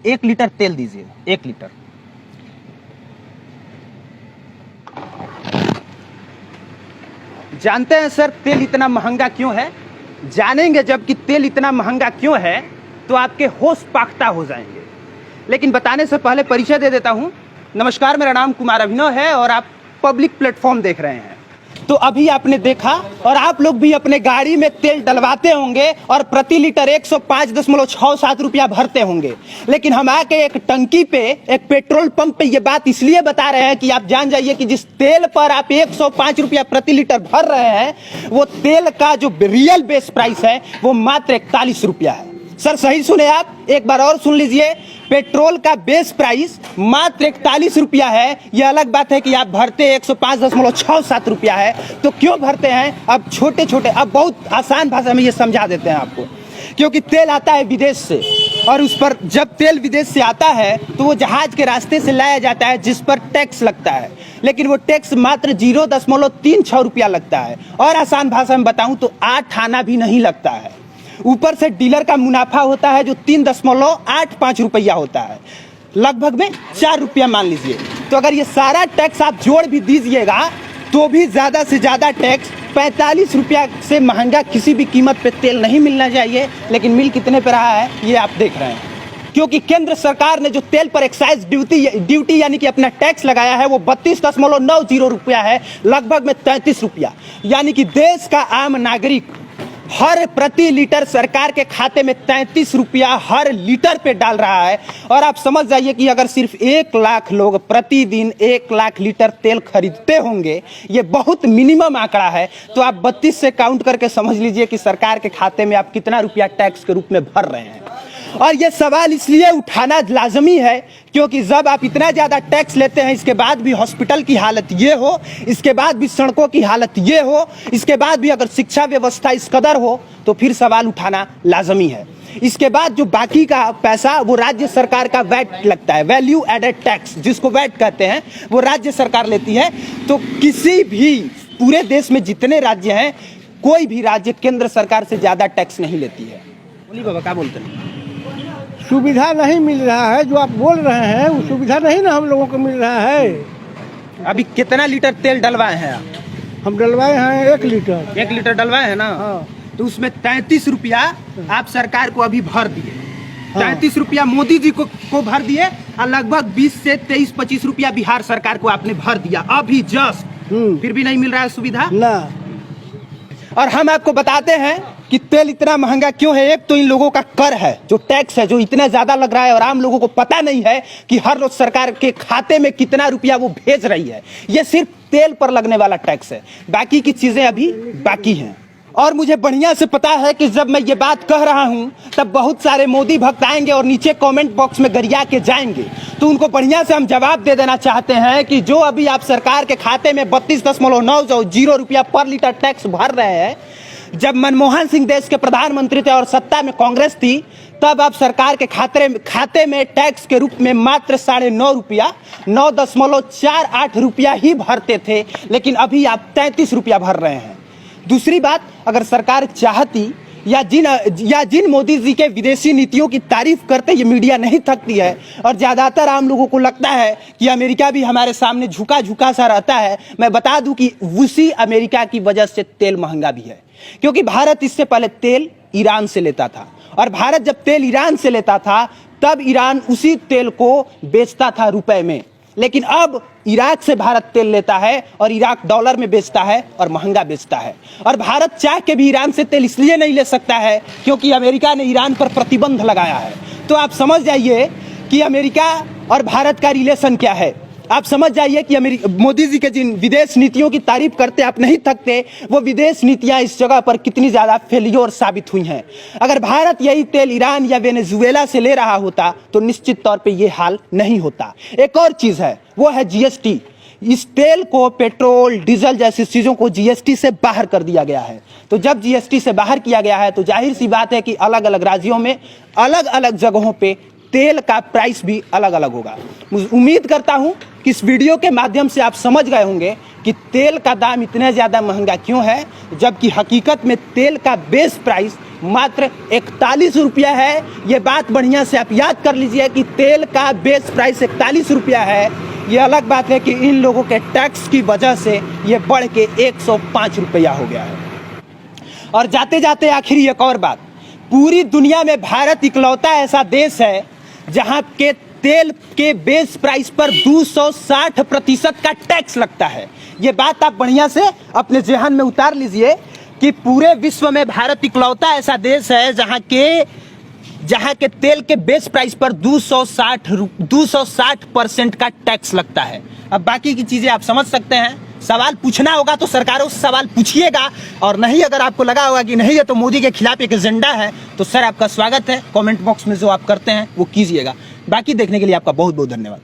1 litre तेल दीजिए, 1 litre. जानते हैं सर तेल इतना महंगा क्यों है? जानेंगे जब कि तेल इतना महंगा क्यों है तो आपके होश पाख्ता हो जाएंगे। लेकिन बताने से पहले परिचय दे देता हूं। नमस्कार, मेरा नाम कुमार अभिनव है और आप पब्लिक प्लेटफॉर्म देख रहे हैं। तो अभी आपने देखा और आप लोग भी अपने गाड़ी में तेल डलवाते होंगे और प्रति लीटर 105.67 रुपया भरते होंगे। लेकिन हम आके एक टंकी पे, एक पेट्रोल पंप पे ये बात इसलिए बता रहे हैं कि आप जान जाइए कि जिस तेल पर आप 105 रुपया प्रति लीटर भर रहे हैं वो तेल का जो रियल बेस प्राइस है वो मात्र 41 रुपया है। सर सही सुने आप, एक बार और सुन लीजिए। पेट्रोल का बेस प्राइस मात्र 41 रुपया है। यह अलग बात है कि आप भरते 105.67 रुपया है। तो क्यों भरते हैं? अब छोटे छोटे, अब बहुत आसान भाषा में ये समझा देते हैं आपको। क्योंकि तेल आता है विदेश से और उस पर जब तेल विदेश से आता है तो वो जहाज के रास्ते से लाया जाता है जिस पर टैक्स लगता है। लेकिन वो टैक्स मात्र 0.36 रुपया लगता है। और आसान भाषा में बताऊं तो 8 आना भी नहीं लगता है। ऊपर से डीलर का मुनाफा होता है जो 3.85 रुपया होता है, लगभग में 4 रुपया मान लीजिए। तो अगर ये सारा टैक्स आप जोड़ भी दीजिएगा तो भी ज़्यादा से ज़्यादा टैक्स 45 रुपया से महंगा किसी भी कीमत पे तेल नहीं मिलना चाहिए। लेकिन मिल कितने पे रहा है ये आप देख रहे हैं। क्योंकि केंद्र सरकार ने जो तेल पर एक्साइज ड्यूटी यानी कि अपना टैक्स लगाया है वो 32.90 रुपया है, लगभग में 33 रुपया। यानी कि देश का आम नागरिक हर प्रति लीटर सरकार के खाते में 33 रुपया हर लीटर पे डाल रहा है। और आप समझ जाइए कि अगर सिर्फ 1 लाख लोग प्रतिदिन 1 लाख लीटर तेल खरीदते होंगे, ये बहुत मिनिमम आंकड़ा है, तो आप 32 से काउंट करके समझ लीजिए कि सरकार के खाते में आप कितना रुपया टैक्स के रूप में भर रहे हैं। और ये सवाल इसलिए उठाना लाजमी है क्योंकि जब आप इतना ज़्यादा टैक्स लेते हैं, इसके बाद भी हॉस्पिटल की हालत ये हो, इसके बाद भी सड़कों की हालत ये हो, इसके बाद भी अगर शिक्षा व्यवस्था इस कदर हो, तो फिर सवाल उठाना लाजमी है। इसके बाद जो बाकी का पैसा वो राज्य सरकार का वैट लगता है, वैल्यू एडेड टैक्स जिसको वैट कहते हैं, वो राज्य सरकार लेती है। तो किसी भी पूरे देश में जितने राज्य हैं, कोई भी राज्य केंद्र सरकार से ज़्यादा टैक्स नहीं लेती है। बोलिए बाबा, क्या बोलते हैं? सुविधा नहीं मिल रहा है जो आप बोल रहे हैं, वो सुविधा नहीं ना हम लोगों को मिल रहा है। अभी कितना लीटर तेल डलवाए हैं आप? हम डलवाए हैं 1 लीटर। 1 लीटर डलवाए हैं ना? हाँ। तो उसमें 33 रुपया आप सरकार को अभी भर दिए। हाँ। 33 रुपया मोदी जी को भर दिए और लगभग 20 से 23-25 रुपया बिहार सरकार को आपने भर दिया अभी जस्ट। फिर भी नहीं मिल रहा है सुविधा ना। और हम आपको बताते हैं कि तेल इतना महंगा क्यों है। एक तो इन लोगों का कर है, जो टैक्स है, जो इतना ज्यादा लग रहा है और आम लोगों को पता नहीं है कि हर रोज सरकार के खाते में कितना रुपया वो भेज रही है। ये सिर्फ तेल पर लगने वाला टैक्स है, बाकी की चीजें अभी बाकी हैं। और मुझे बढ़िया से पता है कि जब मैं ये बात कह रहा हूं तब बहुत सारे मोदी भक्त आएंगे और नीचे कमेंट बॉक्स में गरिया के जाएंगे। तो उनको बढ़िया से हम जवाब दे देना चाहते हैं कि जो अभी आप सरकार के खाते में 32.90 रुपया पर लीटर टैक्स भर रहे हैं, जब मनमोहन सिंह देश के प्रधानमंत्री थे और सत्ता में कांग्रेस थी, तब आप सरकार के खाते में टैक्स के रूप में मात्र 9.5 रुपया, 9.48 रुपया ही भरते थे। लेकिन अभी आप 33 रुपया भर रहे हैं। दूसरी बात, अगर सरकार चाहती या जिन मोदी जी के विदेशी नीतियों की तारीफ करते ये मीडिया नहीं थकती है, और ज़्यादातर आम लोगों को लगता है कि अमेरिका भी हमारे सामने झुका झुका सा रहता है। मैं बता दूं कि उसी अमेरिका की वजह से तेल महंगा भी है, क्योंकि भारत इससे पहले तेल ईरान से लेता था और भारत जब तेल ईरान से लेता था तब ईरान उसी तेल को बेचता था रुपए में। लेकिन अब इराक से भारत तेल लेता है और इराक डॉलर में बेचता है और महंगा बेचता है। और भारत चाह के भी ईरान से तेल इसलिए नहीं ले सकता है क्योंकि अमेरिका ने ईरान पर प्रतिबंध लगाया है। तो आप समझ जाइए कि अमेरिका और भारत का रिलेशन क्या है। आप समझ जाइए कि मोदी जी के जिन विदेश नीतियों की तारीफ करते आप नहीं थकते, वो विदेश नीतियां इस जगह पर कितनी ज्यादा फेलियर साबित हुई हैं। अगर भारत यही तेल ईरान या वेनेजुएला से ले रहा होता तो निश्चित तौर पे ये हाल नहीं होता। एक और चीज है, वो है जीएसटी। इस तेल को, पेट्रोल, डीजल जैसी चीजों को जीएसटी से बाहर कर दिया गया है। तो जब जीएसटी से बाहर किया गया है तो जाहिर सी बात है कि अलग अलग राज्यों में अलग अलग जगहों पे तेल का प्राइस भी अलग अलग होगा। उम्मीद करता हूं कि इस वीडियो के माध्यम से आप समझ गए होंगे कि तेल का दाम इतना ज़्यादा महंगा क्यों है, जबकि हकीकत में तेल का बेस प्राइस मात्र 41 रुपया है। ये बात बढ़िया से आप याद कर लीजिए कि तेल का बेस प्राइस 41 रुपया है। ये अलग बात है कि इन लोगों के टैक्स की वजह से ये बढ़ के 105 रुपया हो गया है। और जाते जाते आखिरी एक और बात, पूरी दुनिया में भारत इकलौता ऐसा देश है जहां के तेल के बेस प्राइस पर 260% का टैक्स लगता है। ये बात आप बढ़िया से अपने जेहन में उतार लीजिए कि पूरे विश्व में भारत इकलौता ऐसा देश है जहां के तेल के बेस प्राइस पर 260% का टैक्स लगता है। अब बाकी की चीजें आप समझ सकते हैं। सवाल पूछना होगा तो सरकारों से सवाल पूछिएगा, और नहीं अगर आपको लगा होगा कि नहीं है तो मोदी के खिलाफ एक एजेंडा है, तो सर आपका स्वागत है। कमेंट बॉक्स में जो आप करते हैं वो कीजिएगा। बाकी देखने के लिए आपका बहुत बहुत धन्यवाद।